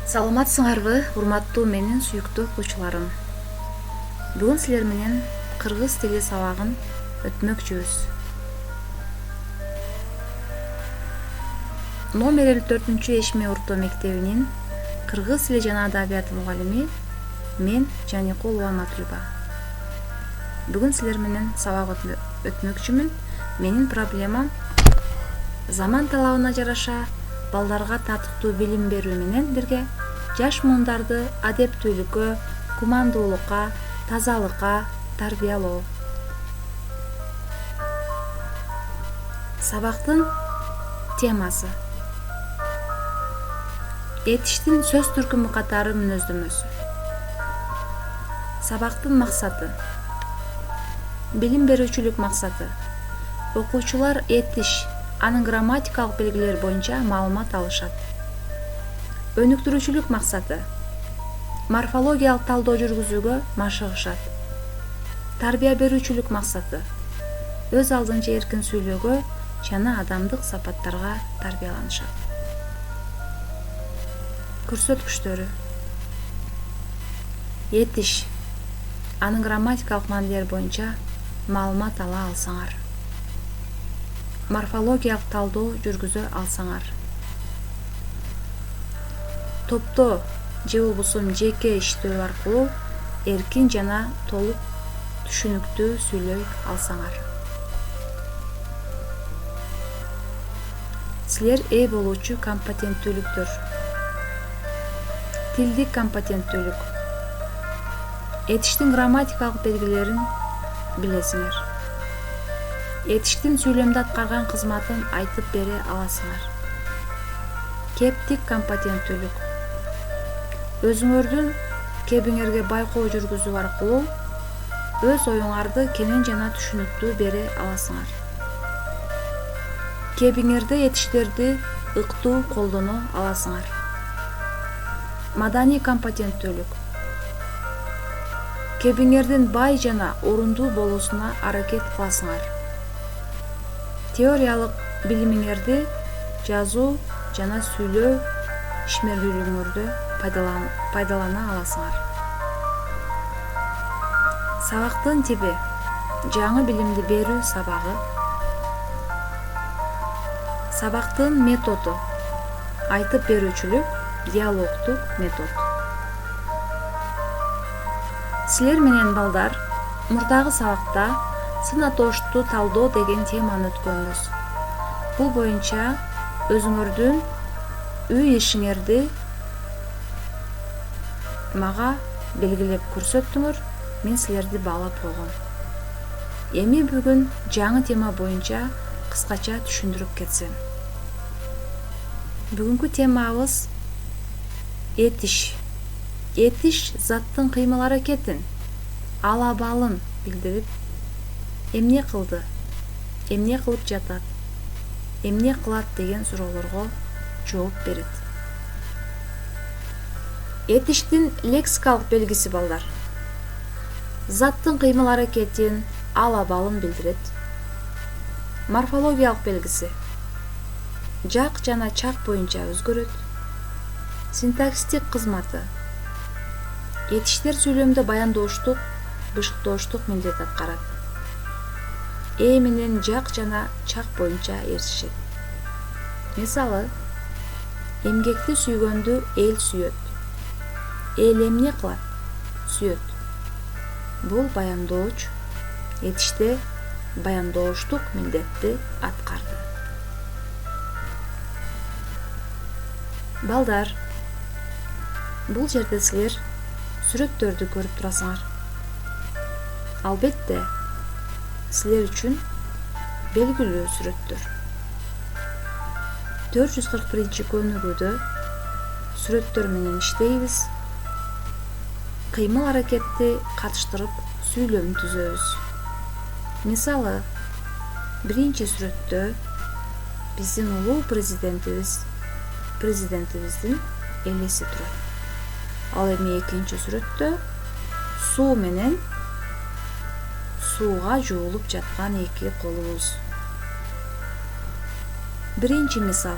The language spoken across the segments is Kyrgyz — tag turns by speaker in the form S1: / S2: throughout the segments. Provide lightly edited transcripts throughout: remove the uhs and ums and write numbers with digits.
S1: Саламатсыңарбы, урматтуу менин сүйүктүү окуучуларым. Бүгүн силер менен кыргыз тили сабагын өтмөкчүбүз. Номер 54 Эшме орто мектебинин кыргыз тили жана адабияты мугалими мен Жаникулова Матлюба. Бүгүн силер менен сабак өтмөкчүмүн. Менин проблемам заман талабына жараша балдарга татыктуу билим берүү менен бирге жаш муундарды адептүүлүккө, кумандуулукка, тазалыкка тарбиялоо. Сабактын темасы: этиштин сөз түркүмү катары мүнөздөмөсү. Сабактын максаты: билим берүүчүлүк максаты. Окуучулар этиш, анын грамматикалык белгилери боюнча маалымат алышат. Өнүктүрүүчүлүк максаты: морфологиялык талдоо жүргүзүүгө машыгышат. Тарбия берүүчүлүк максаты: өз алдынча эркин сүйлөөгө жана адамдык сапаттарга тарбияланышат. Көрсөткүчтөрү: этиш, анын грамматикалык маанилери боюнча маалымат ала алсаңар. Морфологиялык талдоо жүргүзө алсаңар. Топто же болбосо жеке иштөө аркылуу эркин жана толук түшүнүктүү сүйлөй алсаңар. Силер ээ болуучу компетенттүүлүктөр. Тилдик компетенттүүлүк. Этиштин грамматикалык белгилерин билесиңер. Этиштин сүйлөмдө аткарган кызматын айтып бере аласыңар. Кептик компетенттүүлүк. Өзүңөрдүн кебиңерге байкоо жүргүзүү аркылуу өз оюңарды кенен жана түшүнүктүү бере аласыңар. Кебиңерде этиштерди ыктуу колдоно аласыңар. Маданий компетенттүүлүк. Кебиңердин бай жана орундуу болуусуна аракет кыласыңар. Теориялык билимиңерди жазуу жана сүйлөө ишмердүүлүгүңөрдө пайдалана аласыңар. Сабактын тиби: жаңы билимди берүү сабагы. Сабактын методу: айтып берүүчүлүк, диалогдук метод. Силер менен балдар мурдагы сабакта сын атоошту талдоо деген теманы өткөнбүз. Бул боюнча өзүңөрдүн үй ишиңерди мага белгилеп көрсөттүңөр, мен силерди баалап койгом. Эми бүгүн жаңы тема боюнча кыскача түшүндүрүп кетсем. Бүгүнкү темабыз этиш. Этиш заттын кыймыл-аракетин, ал абалын билдирип, эмне кылды, эмне кылып жатат, эмне кылат деген суроолорго жооп берет. Этиштин лексикалык белгиси балдар: заттын кыймыл-аракетин, ал абалын билдирет. Морфологиялык белгиси: жак жана чак боюнча өзгөрөт. Синтаксистик кызматы: этиштер сүйлөмдө баяндооштук, бышыктооштук милдет аткарат. Э менен жак жана чак боюнча ээрчишет. Мисалы: эмгекти сүйгөндү эл сүйөт. Эл эмне кылат? Сүйөт. Бул баяндооч этиште баяндооштук милдетти аткарды. Балдар, бул жерде силер сүрөттөрдү көрүп турасыңар. Албетте, силер үчүн белгилүү сүрөттөр. 441 көнүгүүдө сүрөттөр менен иштейбиз. Кыймыл-аракетти катыштырып сүйлөм түзөбүз. Мисалы, биринчи сүрөттө биздин улуу президентибиздин элеси турат. Ал эми экинчи сүрөттө суу менен сууга жуулуп жаткан эки колубуз. Биринчи мисал: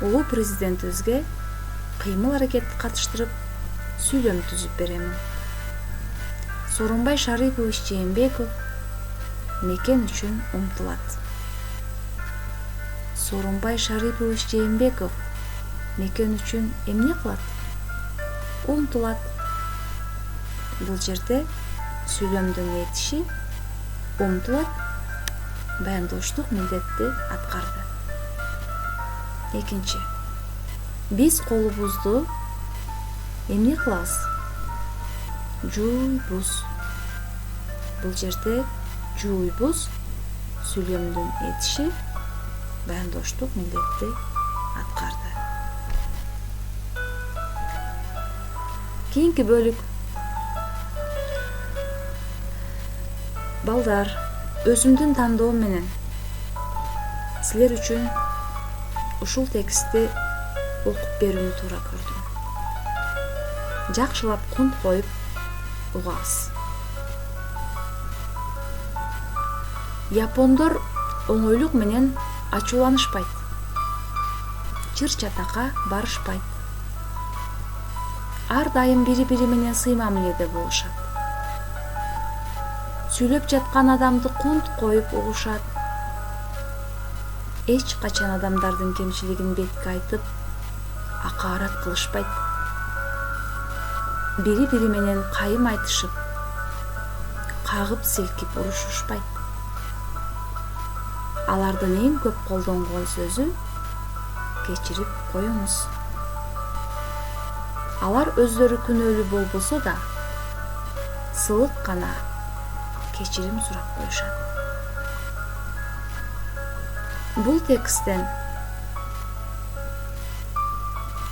S1: улуу президентибизге кыймыл аракетти катыштырып сүйлөм түзүп беремин. Сооронбай Шарипович Жээнбеков мекен үчүн умтулат. Сооронбай Шарипович Жээнбеков мекен үчүн эмне кылат? Умтулат. Бул жерде сүйлөмдүн этиши умтулат, баяндоочтук милдетти аткарды. Экинчи, биз колубузду эмне кылабыз? Жууйбуз. Бул жерде жууйбуз сүйлөмдүн этиши баяндоочтук милдетти аткарды. Кийинки бөлүк. Балдар, өзүмдүн тандоом менен силер үчүн ушул текстти окуп берүүнү туура көрдүм. Жакшылап кунт коюп угабыз. Япондор оңойлук менен ачууланышпайт. Чыр-чатакка барышпайт. Ар дайым бири-бири менен сый мамиледе болушат. Сүйлөп жаткан адамды кунт коюп угушат. Эч качан адамдардын кемчилигин бетке айтып, акаарат кылышпайт. Бири-бири менен кайым айтышып, кагып силкип урушушпайт. Алардын эң көп колдонгон сөзү кечирип коюңуз. Алар өздөрү күнөөлүү болбосо да, сылык гана кечирим сурап коюшат. Бул тексттен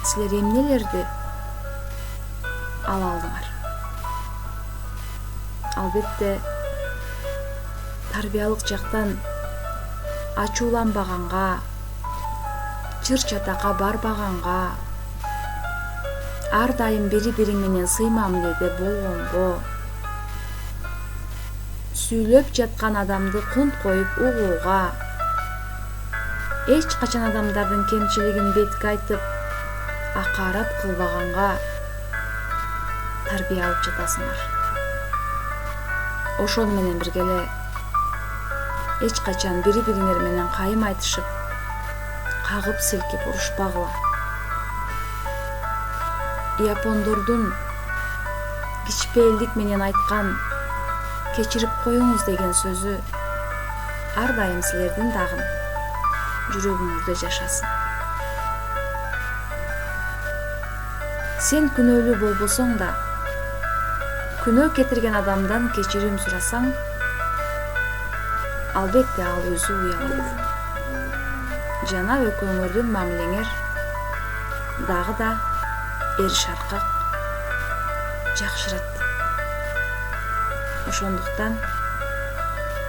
S1: силер эмнелерди ала алдыңар? Албетте, тарбиялык жактан ачууланбаганга, чыр-чатакка барбаганга, ар дайым бири-бириң менен сый мамиледе болгонго, сүйлөп жаткан адамды кунт коюп угууга, эч качан адамдардын кемчилигин бетке айтып, акаарат кылбаганга тарбия алып жатасыңар. Ошону менен бирге эле эч качан бири-бириңер менен кайым айтышып, кагып силкип урушпагыла. Япондордун кичпейлдик менен айткан кечирип коюңуз деген сөзү ар дайым силердин дагы жүрөгүңүздө жашасын. Сен күнөөлүү болбосоң да, күнөө кетирген адамдан кечирим сурасаң, албетте ал өзү уялат. Жана экөөңөрдүн мамилеңер дагы да эриш аркак жакшырат. Ошондуктан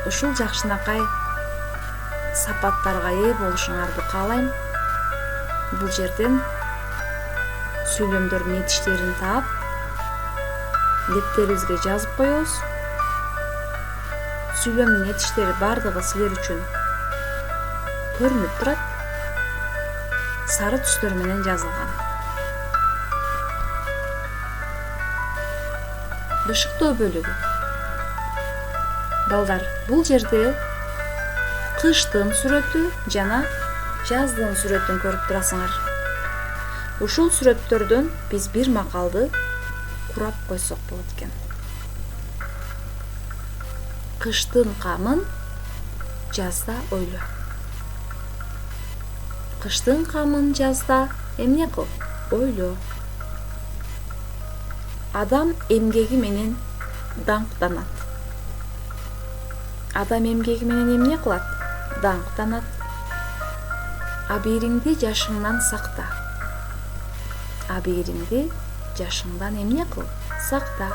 S1: ушул жакшынакай сапаттарга ээ болушуңарды каалайм. Бул жерден сүйлөмдөрдүн этиштерин таап, дептерибизге жазып коебуз. Сүйлөмдүн этиштери бардыгы силер үчүн көрүнүп турат. Сары түстөр менен жазылган. Бышыктоо бөлүгү. Балдар, бул жерде кыштын сүрөтү жана жаздын сүрөтүн көрүп турасыңар. Ушул сүрөттөрдөн биз бир макалды курап койсок болот экен. Кыштын камын жазда ойло. Кыштын камын жазда эмне кыл? Ойло. Адам эмгеги менен даңктанат. Адам эмгеги менен эмне кылат? Даңктанат. Абийириңди жашыңдан сакта. Абийириңди жашыңдан эмне кыл? Сакта.